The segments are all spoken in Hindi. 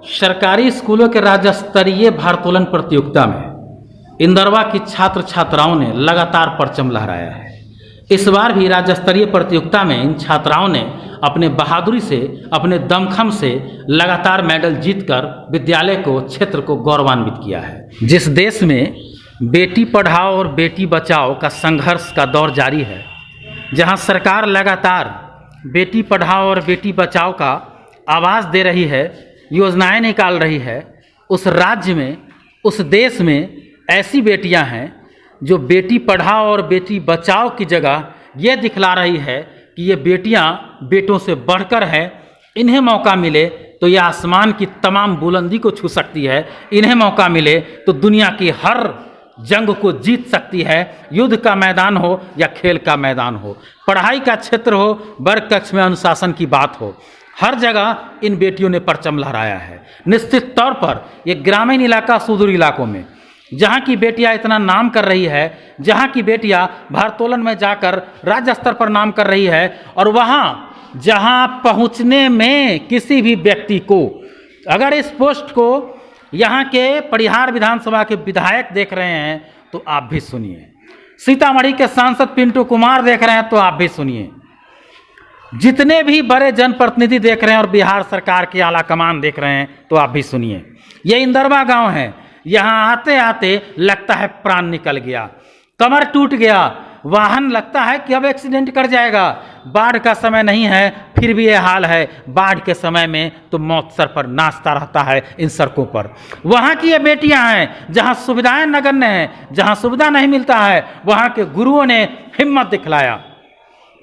सरकारी स्कूलों के राज्य स्तरीय भारोत्तोलन प्रतियोगिता में इंदरवा की छात्र छात्राओं ने लगातार परचम लहराया है। इस बार भी राज्य स्तरीय प्रतियोगिता में इन छात्राओं ने अपने बहादुरी से, अपने दमखम से लगातार मेडल जीतकर विद्यालय को, क्षेत्र को गौरवान्वित किया है। जिस देश में बेटी पढ़ाओ और बेटी बचाओ का संघर्ष का दौर जारी है, जहां सरकार लगातार बेटी पढ़ाओ और बेटी बचाओ का आवाज़ दे रही है, योजनाएं निकाल रही है, उस राज्य में, उस देश में ऐसी बेटियां हैं जो बेटी पढ़ाओ और बेटी बचाओ की जगह ये दिखला रही है कि ये बेटियां बेटों से बढ़कर हैं। इन्हें मौका मिले तो ये आसमान की तमाम बुलंदी को छू सकती है, इन्हें मौका मिले तो दुनिया की हर जंग को जीत सकती है। युद्ध का मैदान हो या खेल का मैदान हो, पढ़ाई का क्षेत्र हो, वर्ग कक्ष में अनुशासन की बात हो, हर जगह इन बेटियों ने परचम लहराया है। निश्चित तौर पर ये ग्रामीण इलाका, सुदूर इलाकों में जहाँ की बेटियाँ इतना नाम कर रही है, जहाँ की बेटियाँ भारोत्तोलन में जाकर राज्य स्तर पर नाम कर रही है, और वहाँ जहाँ पहुँचने में किसी भी व्यक्ति को, अगर इस पोस्ट को यहाँ के परिहार विधानसभा के विधायक देख रहे हैं तो आप भी सुनिए, सीतामढ़ी के सांसद पिंटू कुमार देख रहे हैं तो आप भी सुनिए, जितने भी बड़े जनप्रतिनिधि देख रहे हैं और बिहार सरकार के आला कमान देख रहे हैं तो आप भी सुनिए। ये इंदरवा गांव है, यहाँ आते आते लगता है प्राण निकल गया, कमर टूट गया, वाहन लगता है कि अब एक्सीडेंट कर जाएगा। बाढ़ का समय नहीं है फिर भी ये हाल है, बाढ़ के समय में तो मौत सर पर नाचता रहता है इन सड़कों पर। वहाँ की ये बेटियाँ हैं जहाँ सुविधाएं नगण्य हैं, जहाँ सुविधा नहीं मिलता है, वहाँ के गुरुओं ने हिम्मत दिखलाया,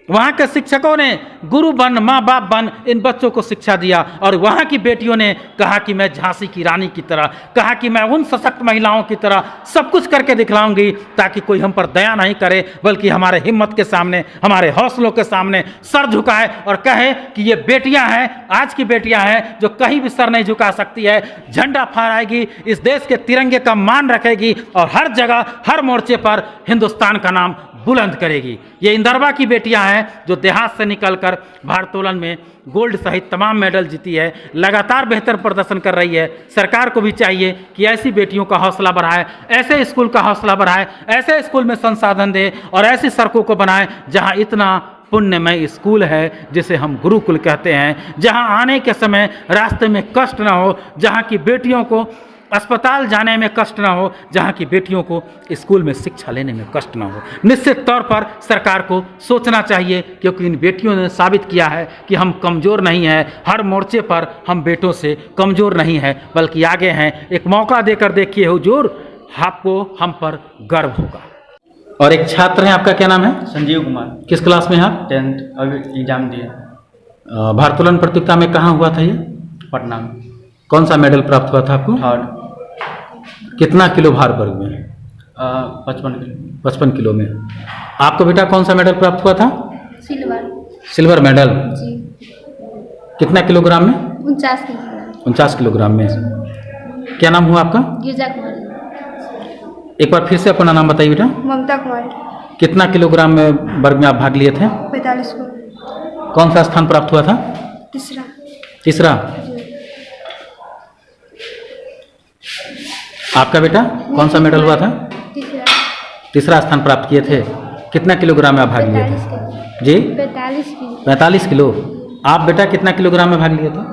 वहाँ के शिक्षकों ने गुरु बन, माँ बाप बन इन बच्चों को शिक्षा दिया, और वहाँ की बेटियों ने कहा कि मैं झांसी की रानी की तरह, कहा कि मैं उन सशक्त महिलाओं की तरह सब कुछ करके दिखलाऊंगी ताकि कोई हम पर दया नहीं करे, बल्कि हमारे हिम्मत के सामने, हमारे हौसलों के सामने सर झुकाए और कहे कि ये बेटियां हैं, आज की बेटियां हैं जो कहीं भी सर नहीं झुका सकती है, झंडा फहराएगी, इस देश के तिरंगे का मान रखेगी और हर जगह, हर मोर्चे पर हिंदुस्तान का नाम बुलंद करेगी। ये इंदरवा की बेटियां हैं जो देहात से निकलकर भारोत्तोलन में गोल्ड सहित तमाम मेडल जीती है, लगातार बेहतर प्रदर्शन कर रही है। सरकार को भी चाहिए कि ऐसी बेटियों का हौसला बढ़ाए, ऐसे स्कूल का हौसला बढ़ाए, ऐसे स्कूल में संसाधन दे और ऐसी सड़कों को बनाए जहां इतना पुण्यमय स्कूल है जिसे हम गुरुकुल कहते हैं, जहां आने के समय रास्ते में कष्ट ना हो, जहां की बेटियों को अस्पताल जाने में कष्ट ना हो, जहाँ की बेटियों को स्कूल में शिक्षा लेने में कष्ट ना हो। निश्चित तौर पर सरकार को सोचना चाहिए, क्योंकि इन बेटियों ने साबित किया है कि हम कमज़ोर नहीं हैं, हर मोर्चे पर हम बेटों से कमज़ोर नहीं हैं बल्कि आगे हैं। एक मौका देकर देखिए हुजूर, आपको हम पर गर्व होगा। और एक छात्र हैं, आपका क्या नाम है? संजीव कुमार। किस क्लास में आप? 10th अभी एग्जाम दिया। भारोत्तोलन प्रतियोगिता में कहाँ हुआ था ये? पटना में। कौन सा मेडल प्राप्त हुआ था आपको? 3rd। कितना किलो भार वर्ग में? 55 किलो। 55 किलो में। आपको बेटा कौन सा मेडल प्राप्त हुआ था? Silver medal. जी। कितना किलोग्राम में? 49 किलोग्राम। 49 किलोग्राम में। क्या नाम हुआ आपका? गिरजा कुमारी। एक बार फिर से अपना नाम बताइए बेटा। ममता कुमारी। कितना किलोग्राम में वर्ग में आप भाग लिए थे? 45 किलो। कौन सा स्थान प्राप्त हुआ था? तीसरा। तीसरा। आपका बेटा कौन सा मेडल हुआ था? तीसरा। तीसरा स्थान प्राप्त किए थे। कितना किलोग्राम में आप भाग लिए थे? जी? 45 किलो। 45 किलो। आप बेटा कितना किलोग्राम में भाग लिए थे?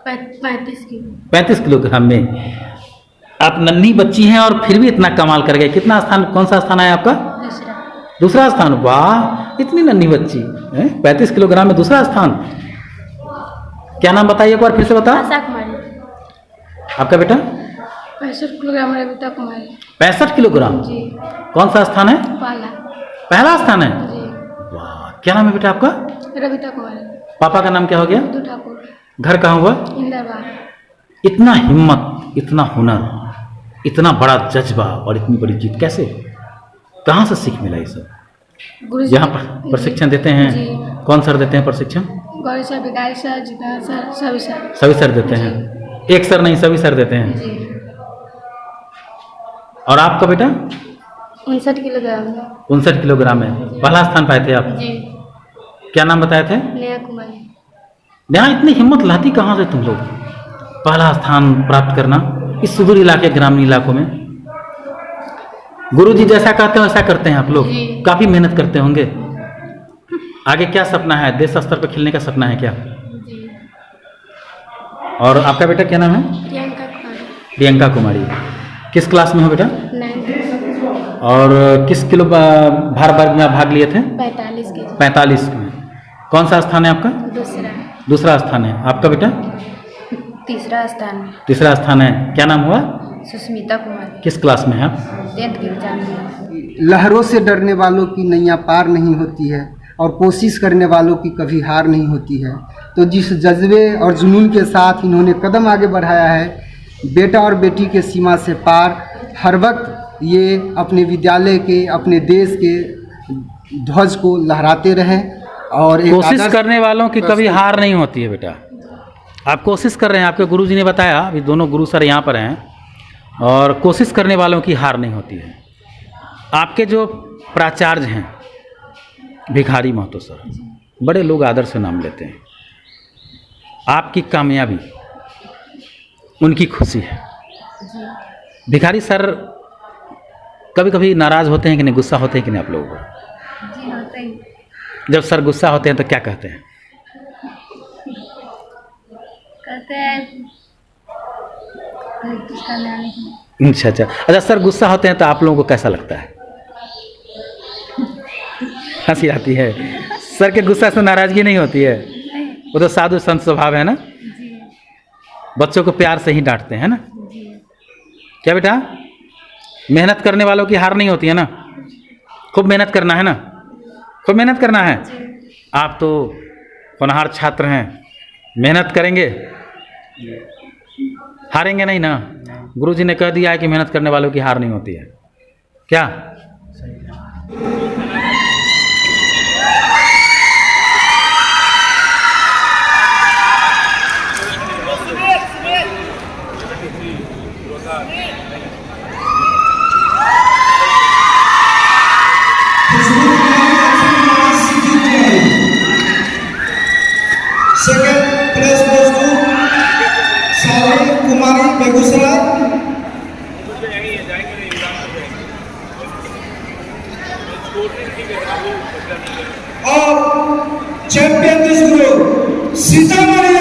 35 किलो। 35 किलोग्राम में। आप नन्ही बच्ची हैं और फिर भी इतना कमाल कर गए। कितना स्थान, कौन सा स्थान आया आपका? दूसरा। दूसरा स्थान। वाह, इतनी नन्ही बच्ची है, 35 किलोग्राम में दूसरा स्थान। क्या नाम बताइए एक बार फिर से बता। आशा कुमारी। आपका बेटा? 65 किलोग्राम। रविता कुमारी। 65 किलोग्राम। जी। कौन सा स्थान है? पहला स्थान है। जी। वाह, क्या नाम है बेटा आपका? रविता कुमारी। पापा का नाम क्या हो गया? मधु ठाकुर। घर कहाँ हुआ? इंदरवा। इतना हिम्मत, इतना हुनर, इतना बड़ा जज्बा और इतनी बड़ी जीत कैसे, कहाँ से सीख मिला ये सब? गुरुजी यहाँ पर प्रशिक्षण देते हैं? जी। कौन सर देते हैं प्रशिक्षण? Gauri sir, Bigari sir, Jitendra sir, सभी सर। सभी सर देते हैं? एक सर नहीं, सभी सर देते हैं। जी। और आपका बेटा? 59 किलोग्राम। 59 किलोग्राम में पहला स्थान पाए थे आप। जी। क्या नाम बताए थे? नेहा कुमारी। यहाँ इतनी हिम्मत लाती कहाँ से तुम लोग? पहला स्थान प्राप्त करना इस सुदूर इलाके ग्रामीण इलाकों में। गुरु जी जैसा कहते हैं वैसा करते हैं आप लोग, जी। काफ़ी मेहनत करते होंगे। आगे क्या सपना है, देश स्तर पर खेलने का सपना है क्या? जी। और आपका बेटा क्या नाम है? प्रियंका कुमारी। प्रियंका कुमारी। किस क्लास में हो बेटा? 9 और किस किलो भार वर्ग में आप भाग लिए थे? 45 के 45 में। कौन सा स्थान है आपका? दूसरा दूसरा स्थान है। आपका बेटा? तीसरा स्थान में तीसरा स्थान है। क्या नाम हुआ? सुष्मिता कुमारी। किस क्लास में है आप? 10th के एग्जाम दिया। लहरों से डरने वालों की नैया पार नहीं होती है और कोशिश करने वालों की कभी हार नहीं होती है। तो जिस जज्बे और जुनून के साथ इन्होंने कदम आगे बढ़ाया है, बेटा और बेटी के सीमा से पार, हर वक्त ये अपने विद्यालय के, अपने देश के ध्वज को लहराते रहें। और एक कोशिश आदर्श करने वालों की कभी हार नहीं होती है बेटा। आप कोशिश कर रहे हैं, आपके गुरुजी ने बताया, अभी दोनों गुरु सर यहाँ पर हैं, और कोशिश करने वालों की हार नहीं होती है। आपके जो प्राचार्य हैं भिखारी महतो सर, बड़े लोग आदर से नाम लेते हैं। आपकी कामयाबी उनकी खुशी है। भिखारी सर कभी कभी नाराज़ होते हैं कि नहीं, गुस्सा होते हैं कि नहीं आप लोगों को? जी होता ही। जब सर गुस्सा होते हैं तो क्या कहते हैं? कहते हैं किसका नाम है। अच्छा, सर गुस्सा होते हैं तो आप लोगों को कैसा लगता है? हंसी आती है। सर के गुस्सा से नाराज़गी नहीं होती है, वो तो साधु संत स्वभाव है ना। जी। बच्चों को प्यार से ही डांटते हैं ना। जी। क्या बेटा? मेहनत करने वालों की हार नहीं होती है ना। खूब मेहनत करना है ना, खूब मेहनत करना है। आप तो होनहार छात्र हैं, मेहनत करेंगे, हारेंगे नहीं ना। गुरुजी ने कह दिया है कि मेहनत करने वालों की हार नहीं होती है। क्या? सेकंड प्लेस गोes to सावी कुमारी बेगूसराय। और चैंपियन दिस ग्रुप सीतामढ़ी